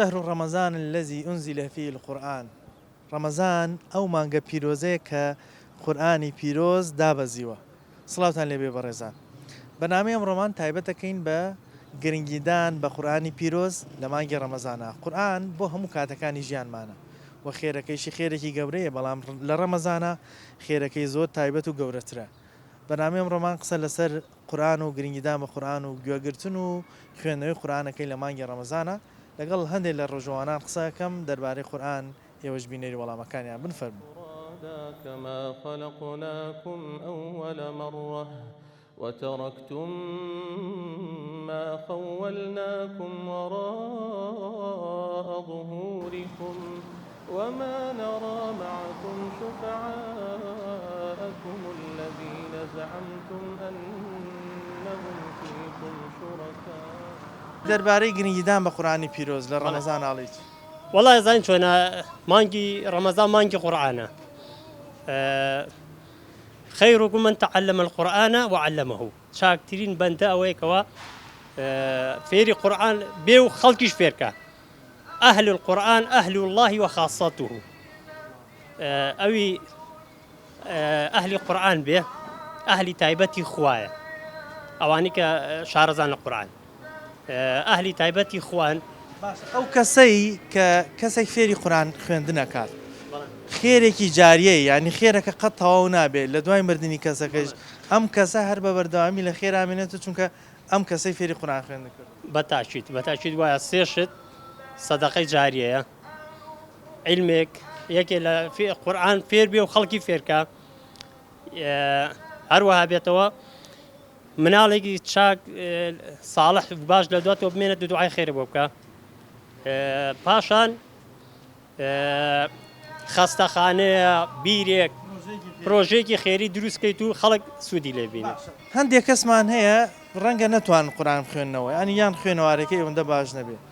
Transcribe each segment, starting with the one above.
شهر رمضان الذي أنزل فيه القرآن. رمضان أو مانگە پیرۆزەیە کە قورئانی پیرۆز دابەزیوە. سڵاوتان لێبێ بەڕێزان. بەنامەی ئەمڕۆمان تایبەتەکەین بە گرنگیدان بە قورئانی پیرۆز لە مانگی ڕەمەزانە. قورئان بۆ هەموو کاتەکانی ژیانمانە و خێرەکەیشی خێرێکی گەورەیە، بەڵام لە ڕەمەزانە خێرەکەی زۆر تایبەت و گەورەترە. بەنامەی ئەمڕۆمان قسە لەسەر قورئان و گرنگیدان بە قورئان و گوێگرتن و خوێندنەوەی قورئانەکەی لە مانگی ڕەمەزانە لەگەڵ هەندێک لە ڕۆژەوانان قسەکەم دەربارەی قورئان ئێوەش بینەری وەڵامەکانیان بنفەرموو. كما خلقناكم أول مرة وتركتم ما خولناكم وراء ظهوركم وما نرى معكم شفعاءكم الذين زعمتم أنهم فيكم شركاء. دەربارەی گرنگیدان بە قورئانی پیرۆز لە ڕەمەزان ئاڵیت. والله زين شونا مانجي رمضان مانجي قرآن خيركم من تعلم القرآن وعلمه شاكترين بندا أويكوا فيري قرآن بيو خلقش فيركا أهل القرآن أهل الله وخاصته أوي أهل القرآن به أهل تايبتي خوايا أوانيك شارزان القرآن أهل تايبتي خوان ئەو کەسەی کە کەسێک فێری قورئان خوێندن نەکات خێرێکی جاریەیە، یعنی خێرەکە قەت تەواو نابێت لە دوای مردنی کەسەکەش ئەم کەسە هەر بە بەردەوامی لە خێر ئامێنێتە، چونکە ئەم کەسەی فێری قورئان خوێندن کرد. بەتاکید وایە سێشت سەدەقەی جاریەیە، عیلمێک یەکێ لە قورئان فێر بێ و خەڵکی فێرکە، هەروەها بێتەوە مناڵێکی چاک ساڵح باش لە دواتەوە بمێنێت و دوعای خێرە بۆ بکە. پاشان خەستەخانەیە بیرێک پرۆژێکی خێری دروستکەیت و خەڵک سوودی لێ بینێت. هەندێک کەسمان هەیە ڕەنگە نەتوان قورئان خوێندنەوە، ینی یان خوێنەوارەکەی ئەوەندە باش نەبێت.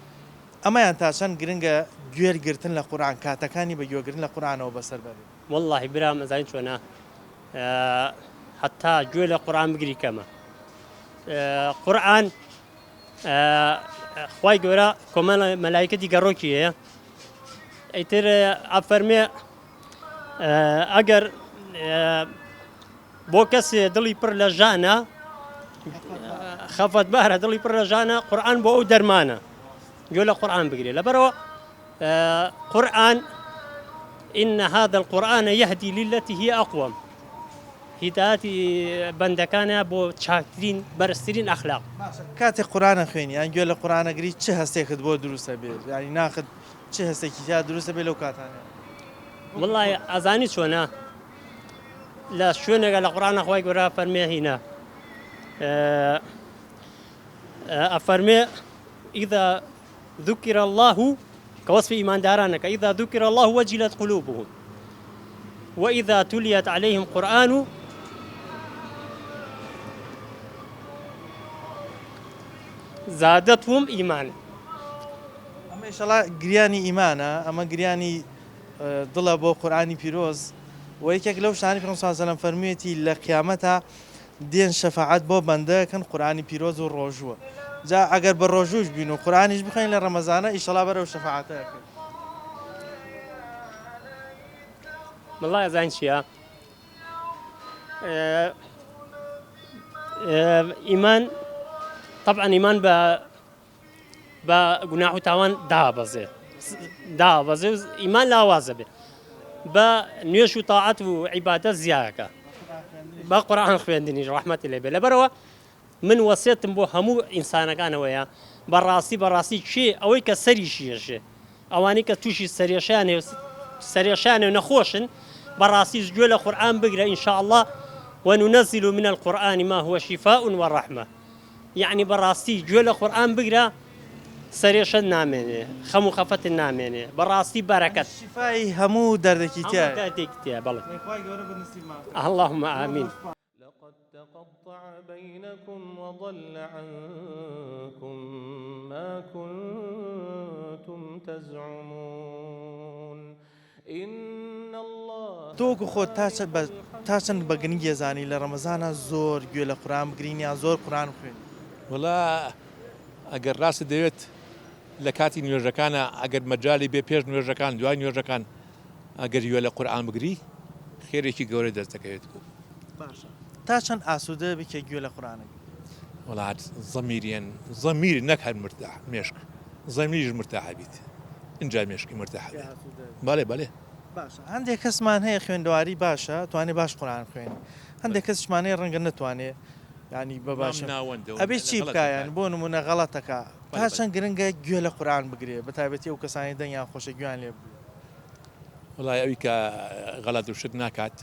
ئەمەیان تا چەند گرنگە گوێرگرتن لە قورئان، کاتەکانی بە گوێگرتن لە قورئانەوە بەسەر بەرێت. واللهی برام ئەزانین چۆنە حتا گوێ لە قورئان بگری کەمە. قورئان خوای گەورە کۆمەڵ مەلایکەتی گەڕۆکی هەیە، ئەیتر ئەفەرمێ ئەگەر بۆ کەسێ دڵی پڕ لە ژانە خەفەتبارە دڵی پڕ لە ژانە قورئان بۆ ئەو دەرمانە، گوێ لە قورئان بگرێت. لەبەرەوە قورئان إن هذا القرآن يهدي للتي هي أقوم، هدايەتی بەندەکانە بۆ چاکترین بەرزترین ئەخلاق. کاتێک قورئانە خوێنی یان گوێ لە قورئانەگری چه هەستێکت بۆ دروستە بێت، ینی ناخت چه هەستێکی تا دروستە بێت لەو کاتانە؟ والله ئەزانی چۆنە لە شوێنێکە لە قورئانە خوای گەورە فەرمێ هینە ئەفەرمێ إذا ذكر الله كوصف إيماندارانك إذا ذكر الله وجلت قلوبهم وإذا تليت عليهم قرآن زادتهم إيمانا. ئەمە ئینشەڵا گریانی ئیمانە، ئەمە گریانی دڵە بۆ قورئانی پیرۆز و یەکێک لەو شتانەی پێغەمبەر صلی الله علیه و سلم فەرموویەتی لە قیامەتە دێن شەفاعەت بۆ بەندەکەن قورئانی پیرۆز و ڕۆژووە. جا ئەگەر بە ڕۆژووش بین و قورئانیش بخوێن لە ڕەمەزانە ئینشەڵا بەرەو شەفاعەتە یەکەین. والله ئەزانین چییە؟ ئیمان طبعا ئیمان بە گوناح و تاوان دابەزێ و ئیمان لاوازە بێ بە نوێش و تاعەت و عیبادەت زیادەکە، بە قورئان خوێندنیش ڕەحمەتی لێ بێ. لەبەرەوە من وەسیەتم بۆ هەموو ئینسانەکانەوەیە بەڕاستی کێ ئەوەی کە سەریشیەشێ، ئەوانەی کە تووشی سەرێشانێ و نەخۆشن بەڕاستی گوێ لە قورئان بگرە إن شاء الله وننزل من القرآن ما هو شفاء ورحمة. يعني بەڕاستی گوێ لە قورئان بگرە سەرێشە نامێنێ، خەم و خەفەت نامێنێ، بەڕاستی بەرەکەت شیفای هەموو دەردێکی تایە. بەڵێ اللهم آمين. لقد تقطع بينكم وضل عنكم ما كنتم تزعمون إن الله. تۆکو خۆت تا چەند بە گرنگی ئەزانی لە ڕەمەزانە زۆر گوێ لە قورئان بگرین یان زۆر قورئان خوێن؟ وڵا ئەگەر ڕاست دەوێت لە کاتی نوێژەکانە ئەگەر مەجای بێ پێش نوێژەکان دوای نوێژەکان ئەگەر وێ لە قورئان بگری خێرێکی گەورەی دەست دەکەوێت بوو. باشە تا چەند ئاسوودە بکە گوێ لە قورئانەکە وڵات زەمیری نەک هەر مرتاح مێشک زەمیریش مرتاح بیت اینجا مێشکی مرتاح بێت. بەڵێ بەڵێ باشە هەندێک کەسمان هەیە خوێندەواری باشە توانێ باش قورئان خوێنی هەندێک کەسمانەیە ڕەنگە نەتوانێ ینی بە باشە ئەبێ چی بکایان بۆ نمونە غەڵەتەکە تا چەند گرنگە گوێ لە قورئان بگرێ بە تایبەتی ئەو کەسانی دەنگیان خۆشە گویان لێ بگرێ. وڵای ئەوی کە غەڵەت و شت ناکات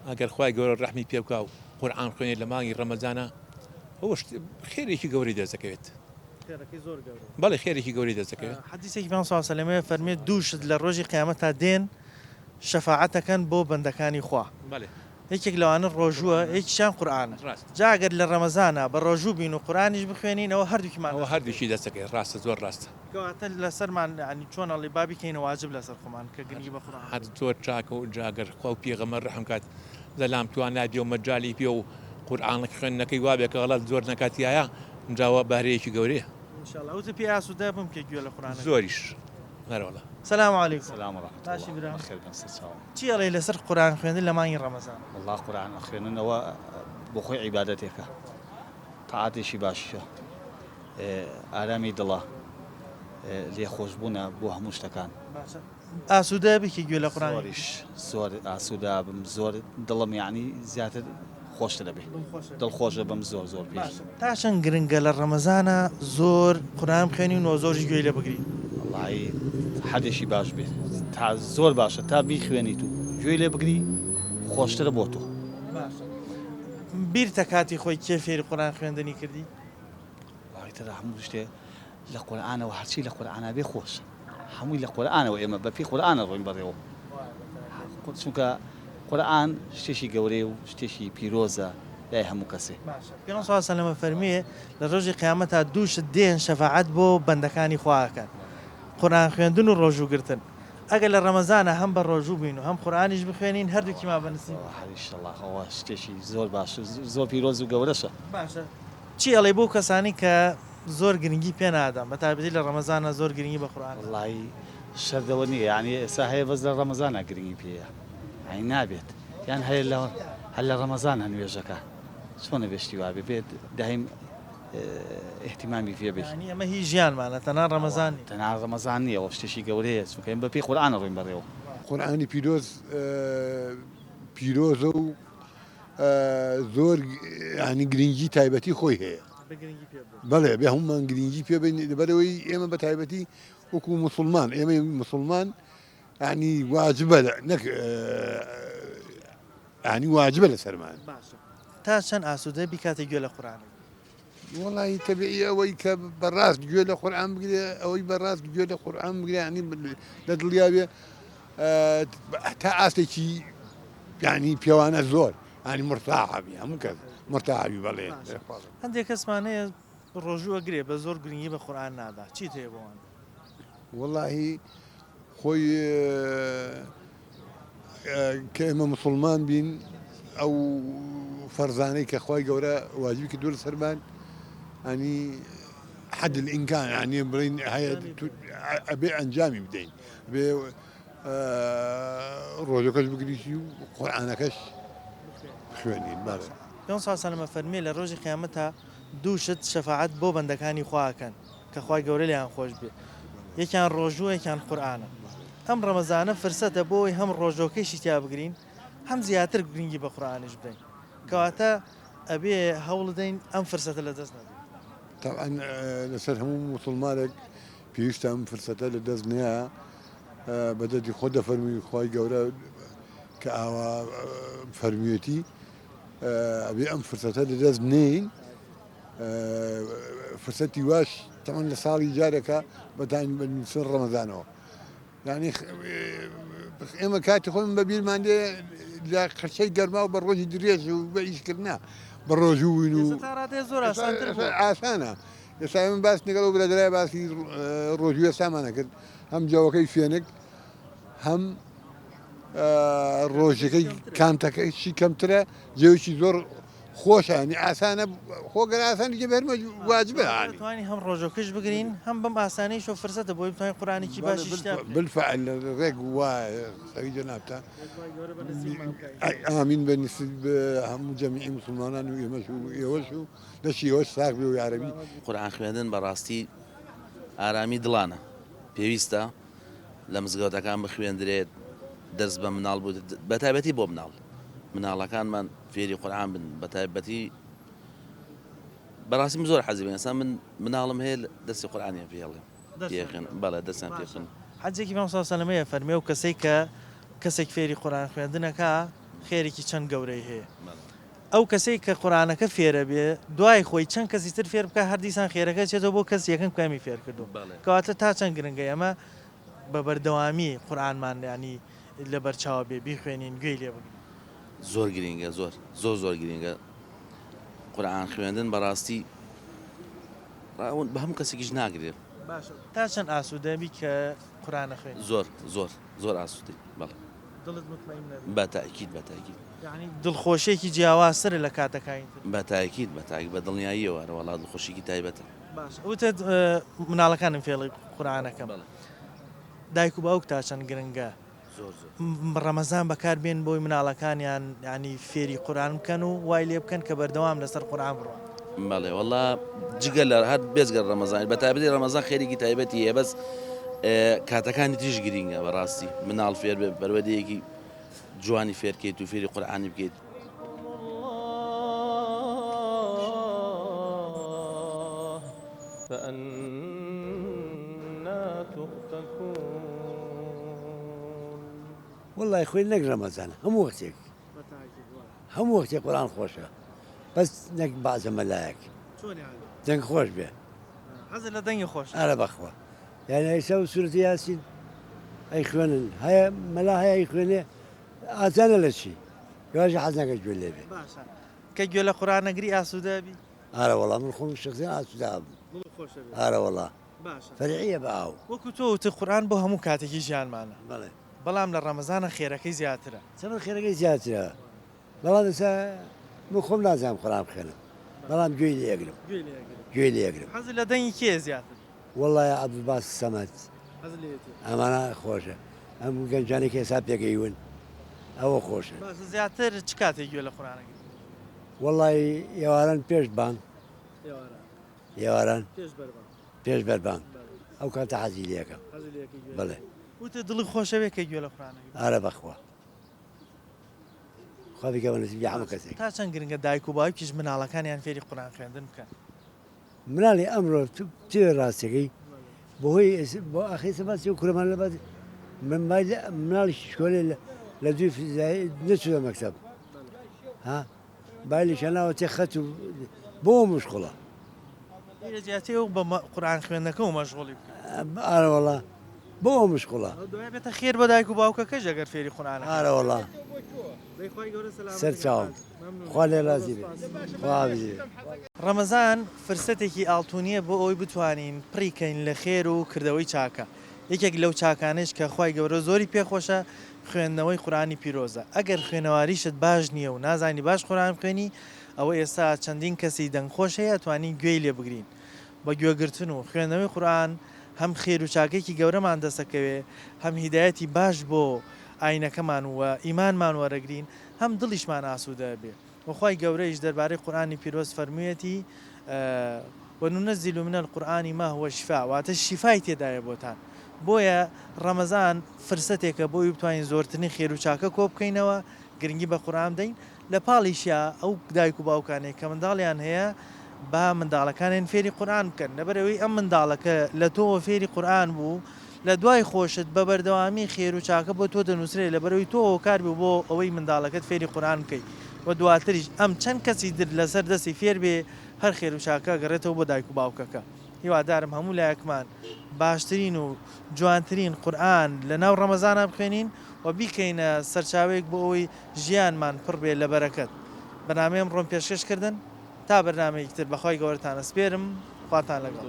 ئەگەر خوای گەورە ڕەحمی پێ بکا و قورئان خوێنێ لە مانگی ڕەمەزانە ئەوە خێرێکی گەوری دەست دەکەوێت. بەڵێ خێرێکی گەوری دەست دەکەوێت. حەدیثێکی پێغەمبەر صلی الله علیه و سلم فەرمێت دووشت لە ڕۆژی قیامەتە دێن شەفاعەتەکەن بۆ بەندەکانی خوا. بەڵێ یەکێک لەوانە ڕۆژووە یەکیشیان قورئانە. جا ئەگەر لە ڕەمەزانە بە ڕۆژوو بین و قورئانیش بخوێنین ئەوە هەردووکیمان ئەوە هەردووشی دەست دەکەوێت. ڕاستە زۆر ڕاستە. کەواتە لەسەرمان ینی چۆن ئەڵێ بابی کەینە واجب لەسەر خۆمان کە گرنگی بە قورئان. هەر زۆر چاکە و جاگەر خوا و پێغەمبەر ڕەحم کات زەلام توان نابێ و مەجالی پێ و قورئانەکە خوێندنەکەی وابێ کە غەڵەت زۆر نەکاتیایە جاوە بەهرەیەکی گەورەیە. ئینشاءالله ئەوتە پێ ئاسوودە بم کە گوێ لە قورئانەکە. زۆریش هەروەڵا. سلام علیکم. سلام ورحمة باشی الله. برام. بخير بن سلام. چی ئەڵێ لەسەر قورئان خوێندن لە مانگی ڕەمەزان؟ والله قرآن أخيرا هو بخوي عبادتك طاعتي شي باشا آرامي دڵە لێ خۆشبوونە بۆ هەموو شتەکان. ئاسوودە بکە گوێ لە قورئان. زۆر ئاسوودا بم زۆر دڵم یعنی زیاتر خۆشتە دەبێ دڵخۆشە بم زۆر پێش. تا چەند گرنگە لە ڕەمەزانە زۆر قورئان بخوێنین و زۆریش گوێی لێ بگرین. والله حەدێکی باش بێت تا زۆر باشە تا بیخوێنیت و گوێی لێ بگری خۆشترە بۆ تۆ. بیرتە کاتی خۆی کێ فێری قورئان خوێندنی کردی؟ ترى هەموو شتێ لە قورئانەوە هەرچی لە قورئانە بێ خۆش هەمووی لە قورئانەوە ئێمە بەپی قورئانە ڕۆین بەڕێوە چونکە قورئان شتێکی گەورەیە و شتێکی پیرۆزە لای هەموو کەسێ. پێغەمبەر صلی الله علیه و سلم فەرمیێ لە ڕۆژی قیامەتە دووشت دێن شەفاعەت بۆ بەندەکانی خواکەن قورئان خوێندن و ڕۆژووگرتن. ئەگەر لە ڕەمەزانە هەم بە ڕۆژوو بین و هەم قورئانیش بخوێنین هەردووکیمان بەنسیب. ئینشەڵڵا ئەوە شتێکی زۆر باش زۆر پیرۆز و گەورەشە. باشە چی ئەڵێ بۆ کەسانی کە زۆر گرنگی پێ نادەن بە تایبەتی لە ڕەمەزانە زۆر گرنگی بە قورئان؟ والله شەردەوە نییە یعنی ئێستا هەیە بەس لە ڕەمەزانە گرنگی پێیە ئەی نابێت یان هەیە هەر لە ڕەمەزانە نوێژەکە چۆنە بێشتی وابێ بێت دایم احتیمامی پێ بێت. ینی ئەمە هیچ ژیانمانە تەنها ڕەمەزانی. تەنها ڕەمەزان نییە ئەوە شتێکی گەورەیە چونکە ئێمە بەپێی قورئانە ڕۆین بەڕێوە. قورئانی پیرۆزە و زۆر ینی گرنگی تایبەتی خۆی هەیە. بەڵێ بێ هەمومان گرنگی پێ بین لەبەرەوەی ئێمە بە تایبەتی وەکو موسڵمان ئێمە موسڵمان ینی واجبە نەک ینی واجبە لەسەرمان. تا چەند ئاسوودە بیکاتە گوێ لە قورئان؟ وڵی تەبیعی ئەوەی کە بەڕاست گوێ لە قورئان بگرێ ئەوەی بەڕاست گوێ لە قورئان بگرێ ینی لە دڵیا بێ تا ئاستێکی ینی پێوانە زۆر ینی مرتاحبی هەموو کەس مرتاحبی بەڵێ. هەندێک کەسمانەیە ڕۆژووە گرێ بە زۆر گرنگی بە قورئان نادا چیت هەیە بۆوان؟ وڵی خۆی کە ئێمە موسڵمان بین ئەو فەرزانەی کە خوای گەورە واجبی کردووە لەسەرمان ئەنی حد الئیمکان ینی بڵین هەیە ئەبێ ئەنجامی بدەین بێ ڕۆژەکەش بگریتی و قورئانەکەش خوێنین. پێغەمبەر صلی الله علیه و سلم فەرمیێ لە ڕۆژی قیامەتە دووشت شەفاعەت بۆ بەندەکانی خواکەن کە خوای گەورە لێیان خۆش بێ یەکیان ڕۆژوو یەکیان قورئانە. ئەم ڕەمەزانە فرسەتە بۆی هەم ڕۆژۆکەیشی تیا بگرین هەم زیاتر گرنگی بە قورئانیش بدەین کەواتە ئەبێ هەوڵ بدەین ئەم فرسەتە لەدەست نەدەین. طبعا لەسەر هەموو موسڵمانێک پێویستە ئەم فرسەتە لەدەست نییە بەدەستی خۆ دەفەرمی خوای گەورە کە ئاوا فەرمیێتی ئەبێ ئەم فرسەتە لەدەست نین. فرسەتی واش تەمان لە ساڵی جارێکە بەتان بەنووسن ڕەمەزانەوە ینی ئێمە کاتی خۆم بەبیرمان دێ لە قەرچەی گەرما و بە ڕۆژی درێژ و بە ئیشکردنا بە ڕۆژووین و زۆر ئاسانە. ئێستا من باس لەگەڵ و برادرای باسی ڕۆژوویە سامانە کرد هەم جاوەکەی فێنک هەم ڕۆژەکەی کامتەکەیشی کەمترە جێوشی زۆر خۆشە ینی ئاسانە خۆگەر ئاسانی جەبێرمە واجبە ینی توانی هەم ڕۆژۆکەش بگرین هەم بەم ئاسانەی شۆ فرسەتە بۆی بتوانین قورآانێکی باشی شتا بالفعل ڕێک وایە سەوی جەنابتە ئامین بە نسبت بە هەموو جەمیعی مسلمانان و ئێمەش و ئێوەش و دەشی ئێوەش ساغ بێ و یارەبی قورآن خوێندن بەڕاستی ئارامی دڵانە پێویستە لە مزگەوتەکان بخوێندرێت دەست بە مناڵ بوو بەتایبەتی بۆ مناڵەکانمان فێری قورآن بن بەتایبەتی بەڕاستی زۆر حەزی بن ئێستا من مناڵم هەیە دەستی قورآنیان پێڵێ پێخن بەڵێ دەستیان پێخن حەجێکی مام سەلەمەیە فەرمێ و کەسێک کە کەسێک فێری قورآن خوێندنەکە خێرێکی چەند گەورەی هەیە ئەو کەسێک کە قورآنەکە فێرە بێ دوای خۆی چەند کەسی تر فێر بکە هەردیسان خێرەکە چێتەوە بۆ کەس یەکەم کامی فێر کردو کەواتە تا چەند گرنگە ئەمە بە بەردەوامی قورآنمان ینی لە بەرچاوە بێ بیخوێنین گوێی لێ بگرین زۆر گرینگە زۆر گرینگە قورآن خوێندن بەڕاستی بە هەموو کەسێکیش ناگرێت باشە تا چەند ئاسوودەبی کە قورآنە خوێن زۆر ئاسوودەی بەڵێ دڵت مطمئین نەبێت بەتاکید یعنی دڵخۆشیێکی جیاوازترە لە کاتەکانی تر بەتاکید بە دڵنیاییەوە وەڵا دڵخۆشیێکی تایبەتە باشە وتە مناڵەکانم فێڵی قورآنەکەم دایک و باوک تا چەند گرنگە ڕەمەزان بەکاربێن بۆی مناڵەکانیان ینی فێری قورآن بکەن و وای لێ بکەن کە بەردەوام لەسەر قورآن بڕۆن بەڵێ وەڵا جگە لە هەر بێزگەر ڕەمەزان بە تایبەتی ڕەمەزان خێرێکی تایبەتی هەیە بەس کاتەکانی تریش گرینگە بەڕاستی مناڵ فێر بێ بەروەدەیەکی جوانی فێرکەیت و فێری قورآانی بکەیت فأنا تؤفكون والله خوێن نەک ڕەمەزانە هەموو وەختێک قورآن خۆشە بەس نەک بازە مەلایەک دەنگ خۆش بێ حەزت لە دەنگی خۆش ئارە بەخوا یعنی ئەیسا و سورەتی یاسین ئەی خوێنن هەیە مەلا هەیە ئەی خوێنێ ئازانە لە چی گەواژە حەز ناکە گوێ لێ بێ باشە کە گوێ لە قورآن نەگری ئاسوودەبی ئارە وەڵام من خۆم شخصیان ئاسوودا بوو ئارە وەڵا باشە فەرعیە بە ئاو وەکو تۆ وتە قورآن بۆ هەموو کاتێکی ژیانمانە بەڵێ بەڵام لە ڕەمەزانە خێرەکەی زیاترە چەند خێرەکەی زیاترە بەڵام دەسا من خۆم نازانم قورآن بخوێنم بەڵام گوێی لێ ئەگرم گوێی لێ ئەگرم حەزت لە دەنگی کێ زیاتر وەڵای عەبدولباس سەمەد ئەمانە خۆشە ئەم گەنجانی کە ئێستا پێگەیون ئەوە خۆشە باشە زیاتر چ کاتێک گوێ لە قورآنەکەی وەڵی ئێواران پێش بان ئێواران پێش بەربان ئەو کاتە حەزی لێەکەم بڵێ وتە دڵی خۆشەوێت کە گوێ لە قورآنەکەی ئارە بەخوا خوا بکە بە نسیبی هەموو کەسێک تا چەند گرنگە دایک و باوکیش مناڵەکانیان فێری قورآن خوێندن بکەن مناڵی ئەمڕۆ تێ ڕاستەکەی بۆهۆی بۆ ئاخی سەباسی و کوورەمان لە باز مناڵی شکۆلێ لە دوی فیزایی نەچووە مەکتەب ها بایلیشە ناوە تێ خەت و بۆ مشقڵە لە جیاتی ئەو بە قورآن خوێندنەکە و مەشغوڵی بکەن ئارە وەڵا بۆ مشقڵە دوای بێتە خێر بە دایک و باوکەکەش ئەگەر فێری قورآنە ئارە وەڵا سەر چاوم خوا لێ رازی بێ خوا بژێ ڕەمەزان فرسەتێکی ئاڵتونیە بۆ ئەوی بتوانین پڕیکەین لە خێر و کردەوەی چاکە یەکێک لەو چاکانش کە خوای گەورە زۆری پێخۆشە خوێندنەوەی قورآنی پیرۆزە ئەگەر خوێنەواریشت باش نییە و نازانی باش قورآن خوێنی ئەوە ئێستا چەندین کەسی دەنگخۆش هەیە توانین گوێی لێ بگرین بە گوێگرتن و خوێندنەوەی قورآن هەم خێر و چاکێکی گەورەمان دەسەکەوێ هەم هیدایەتی باش بۆ ئاینەکەمان وە ئیمانمان وەرەگرین هەم دڵیشمان ئاسوودە بێ وخوای گەورەیش دەربارەی قورآنی پیرۆز فەرموویەتی وەنونەزیل من القورآن ما هو شفاء واتە شیفای تێدایە بۆتان بۆیە ڕەمەزان فرسەتێکە بۆی بتوانین زۆرترین خێر و چاکە کۆ بکەینەوە گرنگی بە قورآن بدەین لە پاڵیشیا ئەو دایک و باوکانێک کە منداڵیان هەیە با منداڵەکانیان فێری قورآن بکەن لەبەرەوەی ئەم منداڵەکە لە تۆ فێری قورآن بوو لە دوای خۆشت بە بەردەوامی خێر و چاکە بۆ تۆ دەنووسرێت لەبەرەوەی تۆ کار بوو بۆ ئەوەی منداڵەکەت فێری قورآن بکەیت و دواتریش ئەم چەند کەسی در لەسەر دەستی فێر بێ هەر خێر و چاکە گەڕێتەوە بۆ دایک و باوکەکە هیوادارم هەموو لایەکمان باشترین و جوانترین قورآن لە ناو ڕەمەزانە بخوێنین و بیکەینە سەرچاوێک بۆ ئەوەی ژیانمان پڕ بێ لە بەرەکەت بەنامەیەم ڕۆم پێشکەشکردن تا بەرنامەیەکتر بەخوای گەورەتان ئەسپێرم خواتان لەگەڵ